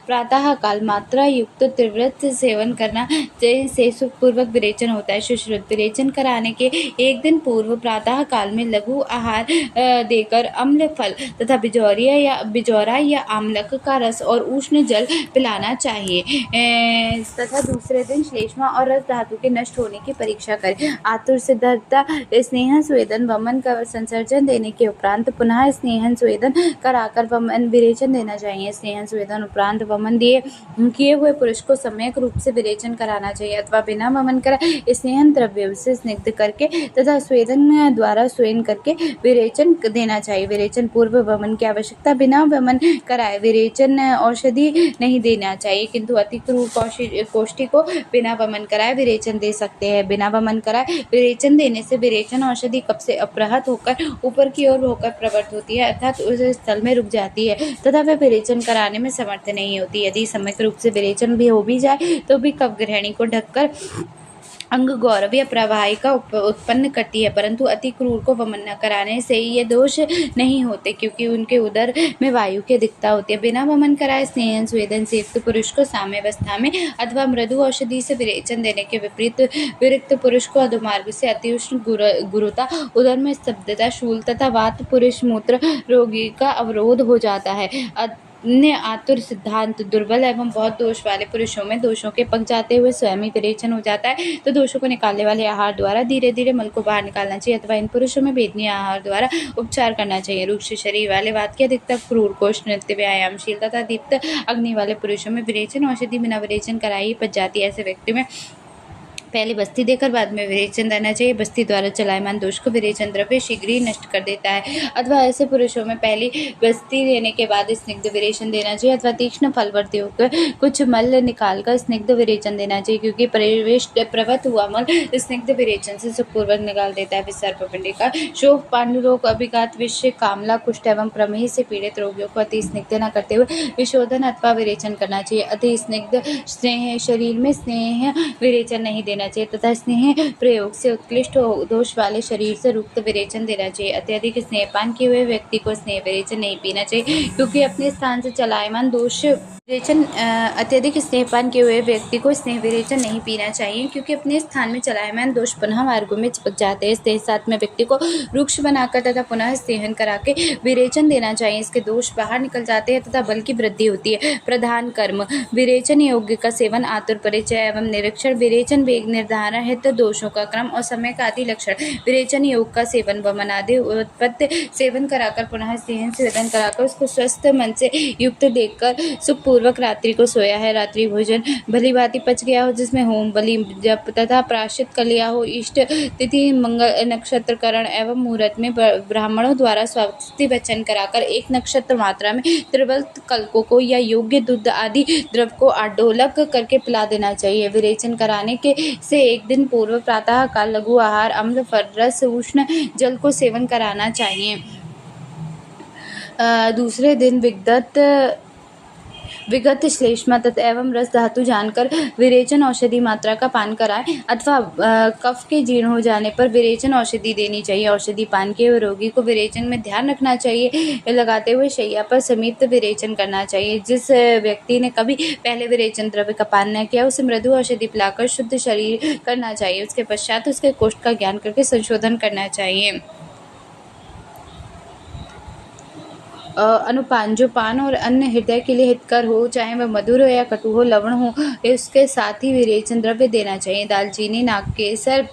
प्रातः काल मात्रा युक्त त्रिवृत सेवन करना से सुखपूर्वक विरेचन होता है। सुश्रुत विरेचन कराने के एक दिन पूर्व प्रातः काल में लघु आहार देकर अम्ल फल तथा बिजौरा या आमलक का रस और उष्ण जल पिलाना चाहिए तथा दूसरे दिन श्लेष्मा और रस धातु के नष्ट होने की परीक्षा करें। आतुर सिद्धता स्नेह स्वेदन वमन का संसर्जन देने के उपरांत पुनः स्नेहन स्वेदन कराकर वमन विरेचन देना चाहिए। स्नेहन स्वेदन उपरांत वमन किए हुए पुरुष को सम्यक रूप से विरेचन कराना चाहिए अथवा बिना वमन करा स्नेहन द्रव्य से स्निग्ध करके तथा स्वेदन द्वारा स्वेन करके विरेचन देना चाहिए। विरेचन पूर्व वमन की आवश्यकता बिना वमन कराए विरेचन औषधि नहीं देना चाहिए, किंतु अति क्रूर कोष्ठी को बिना वमन कराए विरेचन दे सकते हैं। बिना वमन कराए विरेचन देने से विरेचन औषधि कफ से अपहृत होकर ऊपर की ओर होकर प्रवृत्त होती है अर्थात उस स्थल में रुक जाती है तथा वह विरेचन कराने में समर्थ नहीं होती। यदि सम्यक रूप से विरेचन भी हो भी जाए तो भी कफ ग्रहणी को ढककर अंग गौरव या प्रवाहिका उत्पन्न करती है, परंतु अति क्रूर को वमन न कराने से ये दोष नहीं होते क्योंकि उनके उदर में वायु की अधिकता होती है। बिना वमन कराए स्नेहन स्वेदन से युक्त पुरुष को साम्यावस्था में अथवा मृदु औषधि से विरेचन देने के विपरीत विरक्त पुरुष को अधोमार्ग से अतिउष्ण गुरुता उदर में स्तब्धता शूल तथा वात पुरुष मूत्र रोगी का अवरोध हो जाता है। अन्य आतुर सिद्धांत दुर्बल एवं बहुत दोष वाले पुरुषों में दोषों के पक जाते हुए स्वयं ही विरेचन हो जाता है तो दोषों को निकालने वाले आहार द्वारा धीरे धीरे मल को बाहर निकालना चाहिए अथवा इन पुरुषों में वेदनीय आहार द्वारा उपचार करना चाहिए। रुक्ष शरीर वाले वात की अधिकता क्रूर कोष नृत्य व्यायामशील तथा दीप्त अग्नि वाले पुरुषों में विरेचन औषधि बिना विरेचन कराई ही पच जाती है। ऐसे व्यक्ति में पहले बस्ती देकर बाद में विरेचन देना चाहिए। बस्ती द्वारा चलायमान दोष को विरेचन द्रव्य शीघ्र ही नष्ट कर देता है अथवा ऐसे पुरुषों में पहली बस्ती देने के बाद स्निग्ध विरेचन देना चाहिए अथवा तीक्ष्ण फलवर्ती होकर कुछ मल निकालकर स्निग्ध विरेचन देना चाहिए क्योंकि प्रवृत्त हुआ मल स्निग्ध विरेचन से सुखपूर्वक निकाल देता है। विसर्पपिंडिका शोफ पांडुरोग अभिघात विषय कामला कुष्ठ एवं प्रमेह से पीड़ित रोगियों को अति स्निग्ध न करते हुए विशोधन अथवा विरेचन करना चाहिए। अति स्निग्ध स्नेह शरीर में स्नेह विरेचन नहीं देना चाहिए तथा स्नेह प्रयोग से उत्कृष्ट दोष वाले शरीर से रुक्त विरेचन देना चाहिए। अत्यधिक स्नेहपान किए हुए व्यक्ति को स्नेह विरेचन नहीं पीना चाहिए क्योंकि अपने स्थान से चलायमान दोष विरेचन अत्यधिक स्नेहपान किए हुए व्यक्ति को स्नेह विरेचन नहीं पीना चाहिए क्योंकि अपने स्थान में चलायमान दोष पुनः मार्गों में चिपक जाते हैं। स्नेह साथ में व्यक्ति को रुक्ष बनाकर तथा पुनः स्नेहन करा के विरेचन देना चाहिए। इसके दोष बाहर निकल जाते हैं तथा बल की वृद्धि होती है। प्रधान कर्म विरेचन योग्य का सेवन आतुर परिचय एवं निरीक्षण विरेचन वेग निर्धारण हित दोषों का क्रम और समय का आदि लक्षण विरेचन योग का सेवन वमन आदि उत्पत्ति सेवन कराकर पुनः स्नेहन सेवन कराकर उसको स्वस्थ मन से युक्त देखकर सुख पूर्वक रात्रि को सोया है। रात्रि भोजन भली भांति पच गया हो जिसमें होम बलि जप तथा प्रायश्चित कर लिया हो, इष्ट तिथि मंगल नक्षत्र करण एवं मुहूर्त में ब्राह्मणों द्वारा स्वस्ति वचन कराकर एक नक्षत्र मात्रा में त्रिवल्त कल्कों को या योग्य दूध आदि द्रव को आडोलक करके पिला देना चाहिए। विरेचन कराने के से एक दिन पूर्व प्रातः काल लघु आहार अम्ल फल रस उष्ण जल को सेवन कराना चाहिए। दूसरे दिन विगत श्लेष्मा तथा एवं रस धातु जानकर विरेचन औषधि मात्रा का पान कराएं अथवा कफ के जीर्ण हो जाने पर विरेचन औषधि देनी चाहिए। औषधि पान के रोगी को विरेचन में ध्यान रखना चाहिए, लगाते हुए शैया पर समीप विरेचन करना चाहिए। जिस व्यक्ति ने कभी पहले विरेचन द्रव्य का पान न किया उसे मृदु औषधि पिलाकर शुद्ध शरीर करना चाहिए। उसके पश्चात उसके कोष्ठ का ज्ञान करके संशोधन करना चाहिए। अनुपान जो पान और अन्य हृदय के लिए हितकर हो, चाहे वह मधुर हो या कटु हो, लवण हो, उसके साथ ही विरेचन द्रव्य देना चाहिए। दालचीनी नागकेसर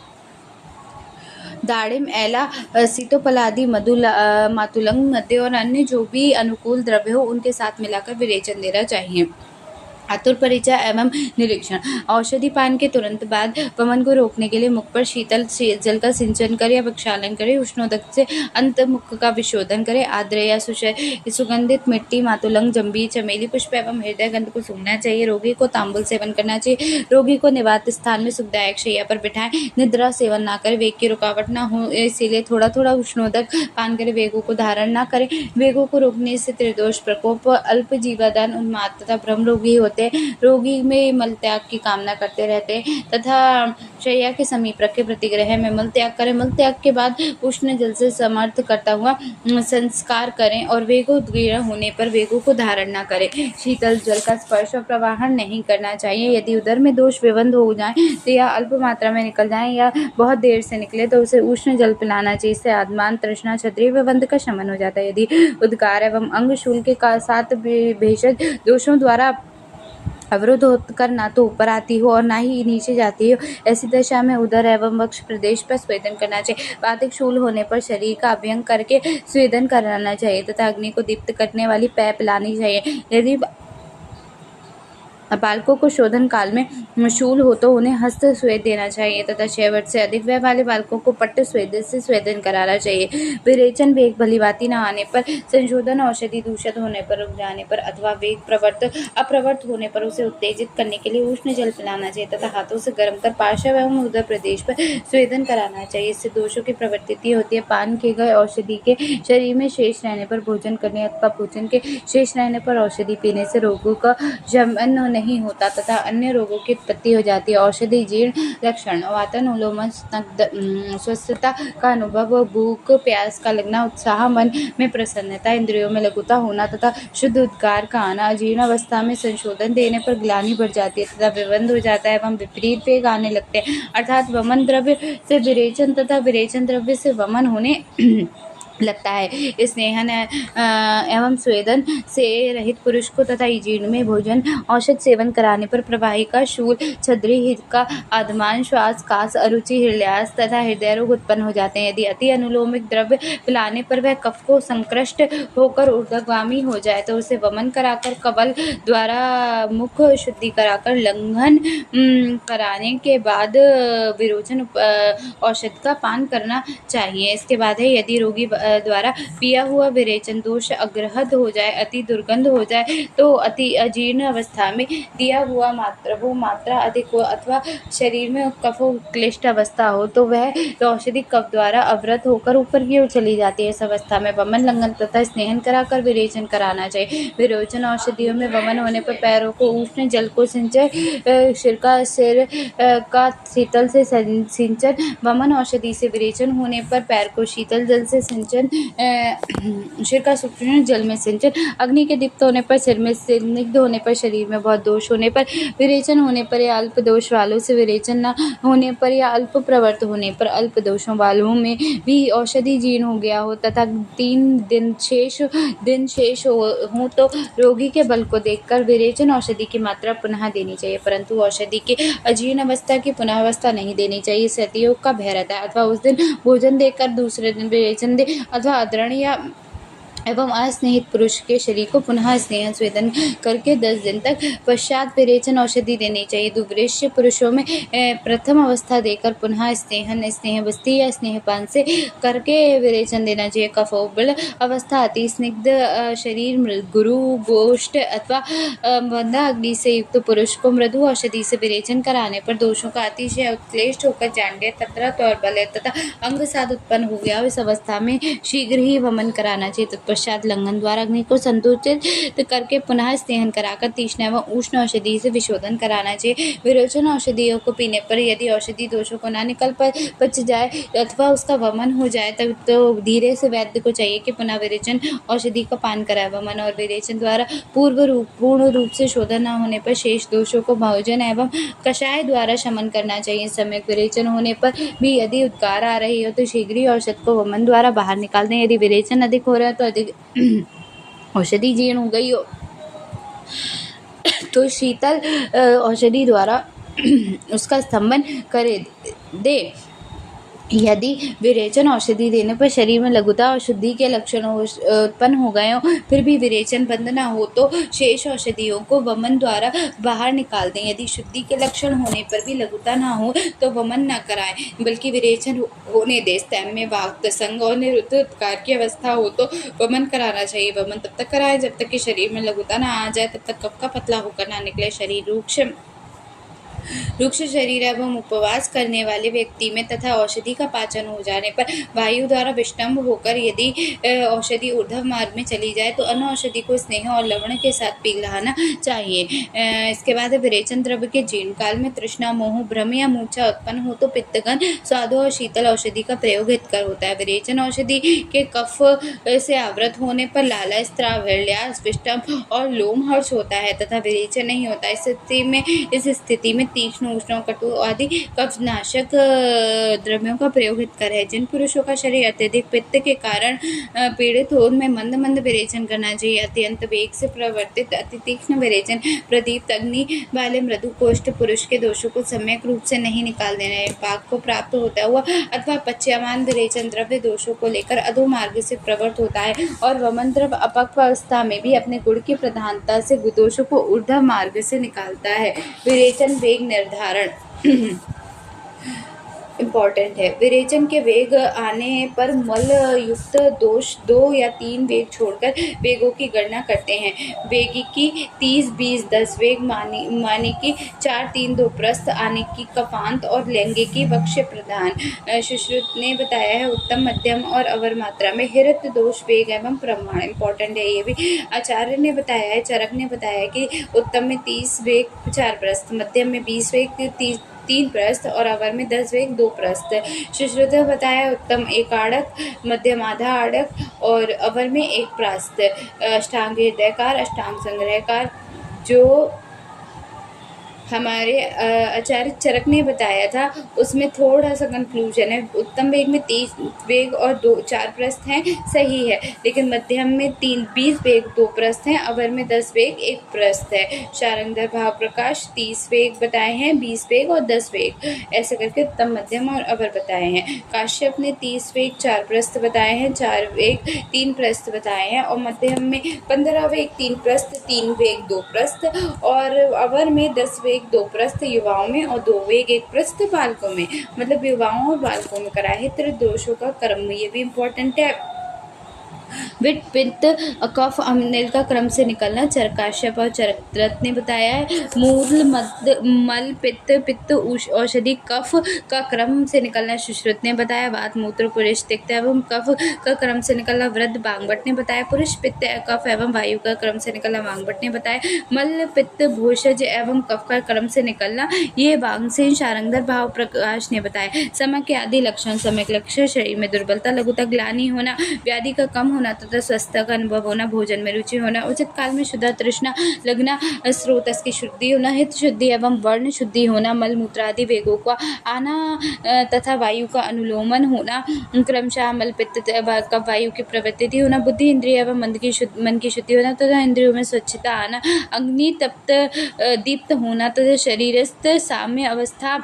दाड़िम एला सीतोफलादि मातुलंग मध्य और अन्य जो भी अनुकूल द्रव्य हो उनके साथ मिलाकर विरेचन देना चाहिए। आतुर परिचय एवं निरीक्षण औषधि पान के तुरंत बाद वमन को रोकने के लिए मुख पर शीतल जल का सिंचन करे या प्रक्षालन करे। उष्णोदक से अंत मुख का विशोधन करे। आर्द्र या सुगंधित मिट्टी मातुलंग जंबी चमेली पुष्प एवं हृदय गंध को सूंघना चाहिए। रोगी को तांबुल सेवन करना चाहिए। रोगी को निवात स्थान में सुखदायक शैया पर बिठाएं। निद्रा सेवन ना करे, वेग की रुकावट ना हो इसीलिए थोड़ा थोड़ा उष्णोदक पान करे। वेगों को धारण ना करें। वेगों को रोकने से त्रिदोष प्रकोप अल्प जीवादान उन्माद तथा भ्रम रोगी होते रहते हैं, रोगी में मल त्याग की कामना करते रहते हैं तथा शैया के समीप रखे प्रतिग्रह में मल त्याग करें। मल त्याग के बाद उष्ण जल से समर्थ करता हुआ संस्कार करें और वेगोद्गीर्ण होने पर वेगों को धारण न करें। शीतल जल का स्पर्श और प्रवाहन नहीं करना चाहिए। यदि उदर में दोष विबंध हो जाए तो या अल्प मात्रा में निकल जाए या बहुत देर से निकले तो उसे उष्ण जल पिलाना चाहिए। इससे आत्मान तृष्णा क्षत्रिय विबंध का शमन हो जाता है। यदि उद्गार एवं अंग शूल के साथ भेषज दोषों द्वारा अवरुद्ध होकर ना तो ऊपर आती हो और ना ही नीचे जाती हो, ऐसी दशा में उदर एवं वक्ष प्रदेश पर स्वेदन करना चाहिए। वातिक शूल होने पर शरीर का अभ्यंग करके स्वेदन कराना चाहिए तथा अग्नि को दीप्त करने वाली पैप पिलानी चाहिए। यदि बालकों को शोधन काल में शूल हो तो उन्हें हस्त स्वेद देना चाहिए तथा 6 वर्ष से अधिक वय वाले बालकों को पट्ट स्वेद से स्वेदन कराना चाहिए। विरेचन वेग भलीभांति न आने पर, संशोधन औषधि दूषित होने पर, रुक जाने पर अथवा वेग अप्रवृत्त होने पर उसे उत्तेजित करने के लिए उष्ण जल पिलाना चाहिए तथा हाथों से गर्म कर पार्श्व एवं उदर प्रदेश पर स्वेदन कराना चाहिए। इससे दोषों की प्रवृत्ति होती है। पान किए गए औषधि के शरीर में शेष रहने पर भोजन करने अथवा भोजन के शेष रहने पर औषधि पीने से रोगों का शमन नहीं होता तथा अन्य रोगों की उत्पत्ति हो जाती है। औषधि जीर्ण लक्षण, वातानुलोमन, स्वस्थता का अनुभव, भूख प्यास का लगना, उत्साह, मन में प्रसन्नता, इंद्रियों में लघुता होना तथा शुद्ध उद्गार का आना। अजीर्ण अवस्था में संशोधन देने पर ग्लानि बढ़ जाती है तथा विबंध हो जाता है एवं विपरीत वेग आने लगते हैं, अर्थात वमन द्रव्य से विरेचन तथा विरेचन द्रव्य से वमन होने लगता है। स्नेहन एवं स्वेदन से रहित पुरुष को तथा जीर्ण में भोजन औषध सेवन कराने पर प्रवाहिका, शूल, छद्री, हितका, आधमान, श्वास, कास, अरुचि, हृदयास तथा हृदय रोग उत्पन्न हो जाते हैं। यदि अति अनुलोमिक द्रव्य पिलाने पर वह कफ को संकृष्ट होकर ऊर्ध्वगामी हो जाए तो उसे वमन कराकर कवल द्वारा मुख शुद्धि कराकर लंघन कराने के बाद विरोचन औषध का पान करना चाहिए। इसके बाद है यदि रोगी द्वारा पिया हुआ विरेचन दोष अग्रहत हो जाए, अति दुर्गंध हो जाए तो अति अजीर्ण अवस्था में दिया हुआ मात्रा अधिक हो अथवा शरीर में कफ क्लिष्ट अवस्था हो तो वह औषधि कफ द्वारा अवरत होकर ऊपर की ओर चली जाती है। इस अवस्था में वमन, लंघन तथा स्नेहन कराकर विरेचन कराना चाहिए। विरोचन औषधियों में वमन होने पर पैरों को उष्ण जल को सिंचन, सिर का शीतल से सिंचन, वमन औषधि से विरेचन होने पर पैर को शीतल जल से सिंचन, सिर का सूक्ष्म जल में सिंचन, अग्नि के दीप्त होने पर, सिर में स्निग्ध होने पर, शरीर में बहुत दोष होने पर, विरेचन होने पर या अल्प दोष वालों से विरेचन न होने पर या अल्प प्रवृत्त होने पर, अल्प दोषों वालों में भी औषधि जीर्ण हो गया हो तथा 3 दिन शेष हो तो रोगी के बल को देखकर विरेचन औषधि की मात्रा पुनः देनी चाहिए, परंतु औषधि की अजीर्ण अवस्था की पुनः अवस्था नहीं देनी चाहिए। सतियोग का भय रहता है अथवा उस दिन भोजन देकर दूसरे दिन विरेचन दे अथवा अद्रण या एवं अस्नेहित पुरुष के शरीर को पुनः स्नेह स्वेदन करके 10 दिन तक पश्चात विरेचन औषधि देनी चाहिए। दुर्वृश्य पुरुषों में प्रथम अवस्था देकर पुनः स्नेह बस्ती या स्नेहपान से करके विरेचन देना चाहिए। कफोबल अवस्था, अति स्निग्ध शरीर, गुरु गोष्ठ अथवा बंधा अग्नि से युक्त पुरुष को मृदु औषधि से विरेचन कराने पर दोषों का अतिशय उत्क्लेश होकर जांड्य, तत्रत और बलय तथा अंग साध उत्पन्न हो गया। इस अवस्था में शीघ्र ही वमन कराना चाहिए। पश्चात लंघन द्वारा अग्नि को संतुलित करके पुनः स्नेहन कराकर तीक्ष्ण एवं उष्ण औषधि से विशोधन कराना चाहिए। विरोचन औषधियों को पीने पर यदि औषधि दोषों को न निकल बच जाए अथवा उसका वमन हो जाए तब तो धीरे से वैद्य को चाहिए कि पुनः विरेचन औषधि का पान कराए। वमन और विरेचन द्वारा पूर्ण रूप से शोधन न होने पर शेष दोषों को भोजन एवं कषाय द्वारा शमन करना चाहिए। सम्यक विरेचन होने पर भी यदि उद्गार आ रही हो तो शीघ्र ही औषध को वमन द्वारा बाहर निकाल दें। यदि विरेचन अधिक हो रहा है तो अधिक औषधि जीर्ण हो गई हो तो शीतल औषधि द्वारा उसका स्तंभन करे दे। यदि विरेचन औषधि देने पर शरीर में लघुता और शुद्धि के लक्षण उत्पन्न हो गए हों फिर भी विरेचन बंद न हो तो शेष औषधियों को वमन द्वारा बाहर निकाल दें। यदि शुद्धि के लक्षण होने पर भी लघुता न हो तो वमन न कराएं बल्कि विरेचन होने दें। स्तंभ में वाग प्रसंग और निरुद्ध उद्गार की अवस्था हो तो वमन कराना चाहिए। वमन तब तक कराएं जब तक कि शरीर में लघुता न आ जाए, तब तक कफ का पतला होकर न निकले, शरीर रूक्ष रुक्ष शरीर एवं उपवास करने वाले व्यक्ति में तथा औषधि का पाचन हो जाने पर वायु द्वारा विष्टम्भ होकर यदि औषधि ऊर्ध्व मार्ग में चली जाए तो अन्य औषधि को स्नेह और लवण के साथ पिघलाना चाहिए। इसके बाद विरेचन द्रव्य के जीर्ण काल में तृष्णा, मोह, भ्रम या मूर्छा उत्पन्न हो तो पित्तगन, स्वादु और शीतल औषधि का प्रयोग हितकर होता है। विरेचन औषधि के कफ से आवृत होने पर लाला, स्त्राव, हृदयास, विष्टम्भ और लोमहर्ष होता है तथा विरेचन नहीं होता। इस स्थिति में तीक्ष्ण, उष्ण, कटु आदि कफनाशक द्रव्यों का प्रयोग हितकर है। जिन पुरुषों का शरीर अत्यधिक पित्त के कारण पीड़ित हो उनमें मंद मंद विरेचन करना चाहिए। अत्यंत वेग से प्रवर्तित अति तीक्ष्ण विरेचन प्रदीप्त अग्नि वाले मृदु कोष्ठ पुरुष के दोषों को सम्यक रूप से नहीं निकाल देना है। पाक को प्राप्त होता हुआ अथवा पच्यमान विरेचन द्रव्य दोषों को लेकर अधो मार्ग से प्रवृत्त होता है और वमन द्रव्य अपक्वावस्था में भी अपने गुण की प्रधानता से दोषों को ऊर्ध्व मार्ग से निकालता है। विरेचन वेग निर्धारण इम्पॉर्टेंट है। विरेचन के वेग आने पर मल युक्त दोष 2 या 3 वेग छोड़कर वेगों की गणना करते हैं। वेगिकी 30, 20, 10 वेग, मानिकी 4, 3, 2 प्रस्थ, आनिकी कपांत और लैंगिकी वक्ष प्रधान। सुश्रुत ने बताया है उत्तम, मध्यम और अवर मात्रा में हृत दोष वेग एवं प्रमाण इम्पॉर्टेंट है। ये भी आचार्य ने बताया है। चरक ने बताया है कि उत्तम में 30 वेग 4 प्रस्थ, मध्यम में 20 वेग 3 प्रस्थ और अवर में 10 वेग 2 प्रस्थ। सुश्रुत ने बताया उत्तम 1 आड़क, मध्यम आधा आड़क और अवर में 1 प्रस्थ। अष्टांग हृदयकार, अष्टांग संग्रहकार जो हमारे आचार्य चरक ने बताया था उसमें थोड़ा सा कंफ्यूजन है। उत्तम वेग में 30 वेग और 4 प्रस्थ हैं, सही है, लेकिन मध्यम में 20 वेग 2 प्रस्थ हैं, अवर में 10 वेग 1 प्रस्थ है। शारंगधर भाव प्रकाश 30 वेग बताए हैं, 20 वेग और 10 वेग, ऐसे करके उत्तम, मध्यम और अवर बताए हैं। काश्यप ने 30 वेग 4 प्रस्थ बताए हैं, 4 वेग 3 प्रस्थ बताए हैं और मध्यम में 15 वेग 3 प्रस्थ, 3 वेग 2 प्रस्थ और अवर में 10 वेग 2 प्रस्थ युवाओं में और 2 वेग 1 प्रस्थ बालकों में, मतलब युवाओं और बालकों में करा है। दोषों का क्रम ये भी इम्पोर्टेंट है। विट, पित्त, कफ, अम्ल का क्रम से निकलना काश्यप और चरक ने बताया है। मूल, मल, पित्त, औषधि, कफ का क्रम से निकलना सुश्रुत ने बताया। वात, मूत्र, पुरुष, तिक्त एवं कफ का क्रम से निकलना वृद्ध बांगवट ने बताया। पुरुष, पित्त, कफ एवं वायु का क्रम से निकलना वांगवट ने बताया। मल, पित्त, भोषज एवं कफ का क्रम से निकलना ये वांगसेन शारंगधर भाव प्रकाश ने बताया। समय के आदि लक्षण, समय के लक्षण शरीर में दुर्बलता, लघुता, ग्लानि होना, व्याधि का कम होना तथा स्वस्थता का अनुभव होना, भोजन में रुचि होना, उचित काल में शुद्ध तृष्णा लगना, स्रोतस की शुद्धि होना, हित शुद्धि एवं वर्ण शुद्धि होना, मल मूत्र आदि वेगों का आना तथा वायु का अनुलोमन होना, क्रमशः मल, पित्त, कफ, वायु की प्रवृत्ति होना, बुद्धि, इंद्रिय एवं मन की शुद्धि होना तथा इंद्रियों में स्वच्छता आना, अग्नि तप्त दीप्त होना तथा शरीरस्थ साम्य अवस्था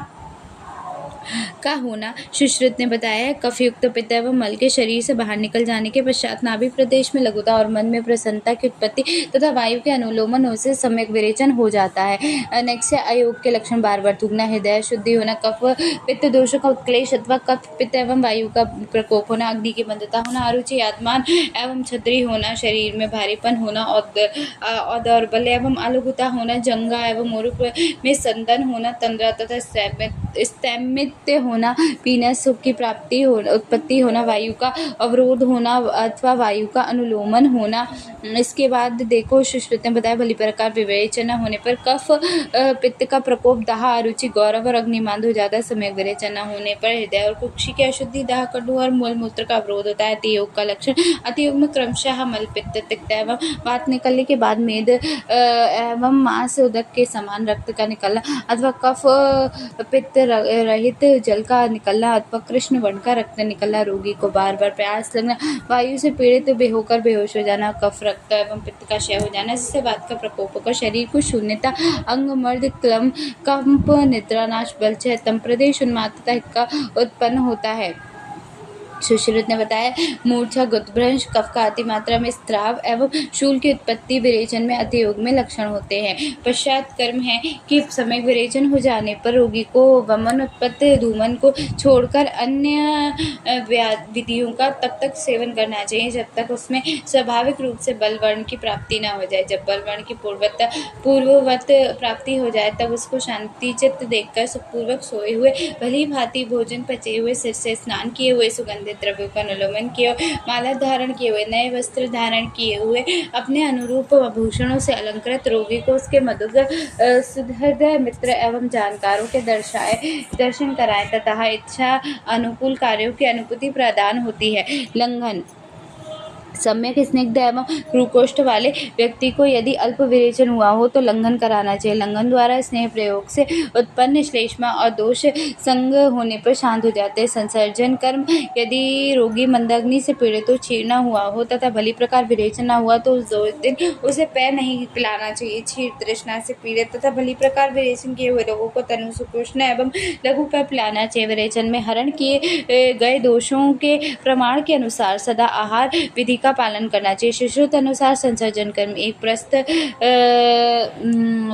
का होना सुश्रुत ने बताया है। कफयुक्त पित्त एवं मल के शरीर से बाहर निकल जाने के पश्चात नाभि प्रदेश में लघुता और मन में प्रसन्नता की उत्पत्ति तथा वायु के अनुलोमन होने से सम्यक विरेचन हो जाता है। नेक्स्ट है अयोग के लक्षण, बार बार थूकना, हृदय शुद्धि होना, कफ पित्त दोषों का उत्क्लेश अथवा कफ पित्त एवं वायु का प्रकोप होना, अग्नि की मंदता होना, अरुचि, आत्मान एवं छद्री होना, शरीर में भारीपन होना और दौर्बल्य एवं अलघुता होना, जंगा एवं मुरुक में संदन होना, तंद्रा तथा स्तैमित होना, पीने सुख की प्राप्ति उत्पत्ति होना, वायु का अवरोध होना अथवा वायु का अनुलोमन होना। इसके बाद देखो सुश्रुत ने बताया भली प्रकार विवेचना होने पर कफ पित्त का प्रकोप, दाह, अरुचि, गौरव और अग्निमांद हो जाता है। समय विवेचना होने पर हृदय और कुक्षी की अशुद्धि, दाह, कटु और मूल मूत्र का अवरोध होता है। अतियोग का लक्षण, अतियोग में क्रमशः मल, पित्त, तिक्त एवं वात निकलने के बाद मेद एवं मांस उदक के समान रक्त का निकलना अथवा कफ पित्त रहित जल का निकलना अथवा कृष्ण वर्ण का रक्त निकलना, रोगी को बार बार प्यास लगना, वायु से पीड़ित होकर बेहोश हो जाना, कफ, रक्त एवं पित्त का क्षय हो जाना जिससे वात का प्रकोप होकर शरीर को शून्यता, अंग मर्द, कंप, निद्रा नाश, बलक्षय, तम प्रदेश, उन्मादता का उत्पन्न होता है। सुश्रुत ने बताया, मूर्छा, गुदभ्रंश, कफ का अतिमात्रा में स्राव एवं शूल की उत्पत्ति विरेचन में अतियोग में लक्षण होते हैं। पश्चात कर्म है कि समय विरेचन हो जाने पर रोगी को वमन उत्पत्ति धूमन को छोड़कर अन्य विधियों का तब तक सेवन करना चाहिए जब तक उसमें स्वाभाविक रूप से बलवर्ण की प्राप्ति न हो जाए। जब बलवर्ण की पूर्ववत प्राप्ति हो जाए तब उसको शांति चित्त देखकर सुखपूर्वक सोए हुए, भली भांति भोजन पचे हुए, सिर से स्नान किए हुए, सुगंधित द्रव्यों का अनुलोमन किए हुए, माला धारण किए हुए, नए वस्त्र धारण किए हुए, अपने अनुरूप आभूषणों से अलंकृत रोगी को उसके मधुर सुहृदय मित्र एवं जानकारों के दर्शन कराएं तथा इच्छा अनुकूल कार्यों की अनुभूति प्रदान होती है। लंघन, सम्यक स्निग्ध एवं रुकोष्ठ वाले व्यक्ति को यदि अल्प विरेचन हुआ हो तो लंघन कराना चाहिए। लंघन द्वारा स्नेह प्रयोग से उत्पन्न श्लेष्मा और दोष संग होने पर शांत हो जाते हैं। संसर्जन कर्म, यदि रोगी मंदाग्नि से पीड़ित हो, क्षीण हुआ हो तथा भली प्रकार विरेचन न हुआ तो उस 2 दिन उसे पैर नहीं पिलाना चाहिए। क्षीर तृष्णा से पीड़ित तथा भली प्रकार विरेचन किए हुए लोगों को तनु सुकृष्ण एवं लघु पैर पिलाना चाहिए। विरेचन में हरण किए गए दोषों के प्रमाण के अनुसार सदा आहार विधि का पालन करना चाहिए। सुश्रुत अनुसार संसर्जन कर्म एक प्रस्थ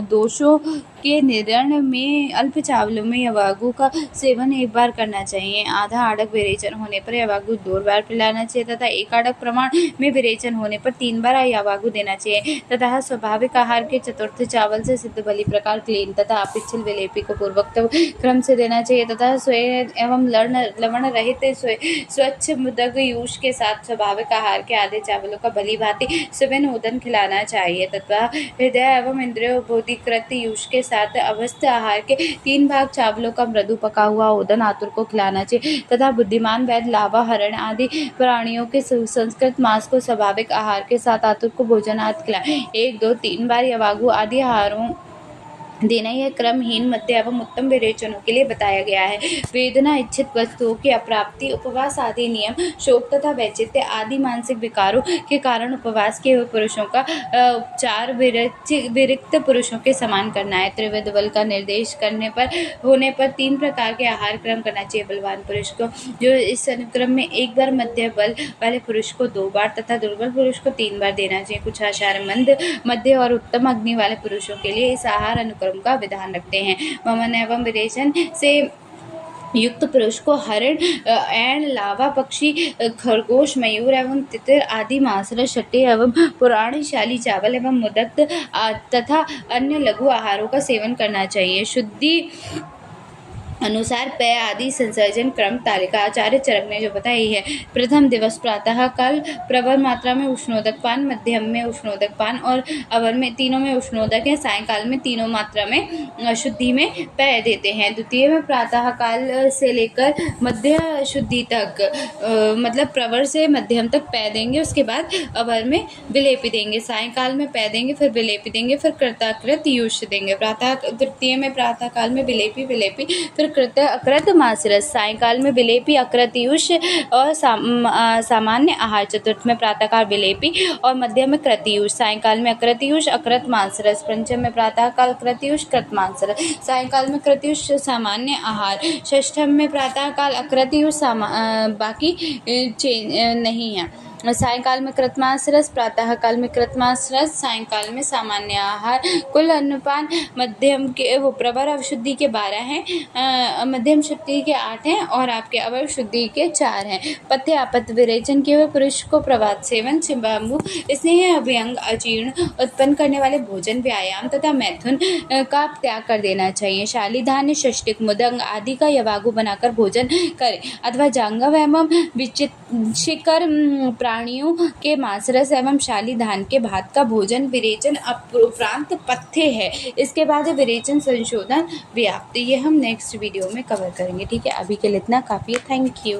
दोषों के निरण में अल्प चावलों में यवागु का सेवन एक बार करना चाहिए। आधा आड़क विरेचन होने पर यवागु 2 बार पिलाना चाहिए तथा 1 आड़क प्रमाण में विरेचन होने पर 3 बार यवागु देना चाहिए तथा स्वाभाविक आहार के चतुर्थ चावल से सिद्ध भली प्रकार क्लीन तथा अपिच्छल विलेपी को पूर्वोक्त क्रम से देना चाहिए तथा स्वयं एवं लवण रहित स्वच्छ मुदग यूष के साथ स्वाभाविक आहार के आधे चावलों का भली भांति सुबह ओदन खिलाना चाहिए तथा हृदय एवं इंद्रिय बोधिकृत यूष के साथ अवस्थ आहार के 3 भाग चावलों का मृदु पका हुआ ओदन आतुर को खिलाना चाहिए तथा बुद्धिमान वैद्य लावा, हरण आदि प्राणियों के संस्कृत मांस को स्वाभाविक आहार के साथ आतुर को भोजनात् खिलाएं। 1, 2, 3 बार यवागु आदि आहारों देना यह क्रमहीन, मध्य एवं उत्तम विरेचनों के लिए बताया गया है। वेदना, इच्छित वस्तुओं की अप्राप्ति, उपवास आदि नियम, शोक तथा वैचित्य आदि मानसिक विकारों के कारण उपवास किए हुए पुरुषों का उपचार विरक्त पुरुषों के समान करना है। त्रिविध बल का निर्देश होने पर 3 प्रकार के आहार क्रम करना चाहिए। बलवान पुरुष को जो इस अनुक्रम में 1 बार, मध्य बल वाले पुरुष को 2 बार तथा दुर्बल पुरुष को 3 बार देना चाहिए। कुछ आचार्य मंद, मध्य और उत्तम अग्नि वाले पुरुषों के लिए इस आहार अनुक्रम का विधान रखते हैं। वमन एवं विरेचन से युक्त पुरुष को हरण, ऐंड, लावा पक्षी, खरगोश, मयूर एवं तितिर आदि मांसरस, शट्टे एवं पुराणशाली चावल एवं मुदक तथा अन्य लघु आहारों का सेवन करना चाहिए। शुद्धि अनुसार पेय आदि संसर्जन क्रम तालिका आचार्य चरक ने जो बताई है। प्रथम दिवस प्रातः काल प्रबल मात्रा में उष्णोदक पान, मध्यम में उष्णोदक पान और अवर में, तीनों में उष्णोदक है। सायंकाल में तीनों मात्रा में शुद्धि में पेय देते हैं। द्वितीय में प्रातः काल से लेकर मध्य शुद्धि तक मतलब प्रवर से मध्यम तक पेय देंगे, उसके बाद अवर में विलेपी देंगे, सायंकाल में पेय देंगे, फिर विलेपी देंगे, फिर कृताकृत यूष देंगे। तृतीय में प्रातः काल में विलेपी फिर कृत अकृत मांसरस, सायंकाल में विलेपी, अकृतयूष और सामान्य आहार। चतुर्थ में प्रातःकाल विलेपी और मध्य में कृतयूष, सायंकाल में अकृतयूष, अकृत मांसरस। पंचम में प्रातःकाल कृतयूष, कृत मांसरस, सायंकाल में कृतयूष, सामान्य आहार। षष्ठम में प्रातःकाल अकृतयूष, बाकी नहीं है। सायंकाल में कृतमांसरस, प्रातः काल में कृतमांसरस, सायंकाल में सामान्य आहार। कुल अन्नपान मध्यम के प्रवर अवशुद्धि के 12 हैं, मध्यम शुद्धि के 8 हैं और आपके अवर शुद्धि के 4 हैं। पथ्य आपत्त विरेचन किए हुए पुरुष को प्रभात सेवन, चिंबाम्बू, स्नेह, अभ्यंग, अजीर्ण उत्पन्न करने वाले भोजन, व्यायाम तथा मैथुन का त्याग कर देना चाहिए। शाली धान्य, षष्टिक, मुदंग आदि का यवागु बनाकर भोजन करें अथवा जांगव एवं विचिशिकर प्राणियों के मांसरस एवं शाली धान के भात का भोजन विरेचन उपरांत पथ्य है। इसके बाद विरेचन संशोधन व्याप्ति, ये हम नेक्स्ट वीडियो में कवर करेंगे। ठीक है, अभी के लिए इतना काफ़ी है। Thank you.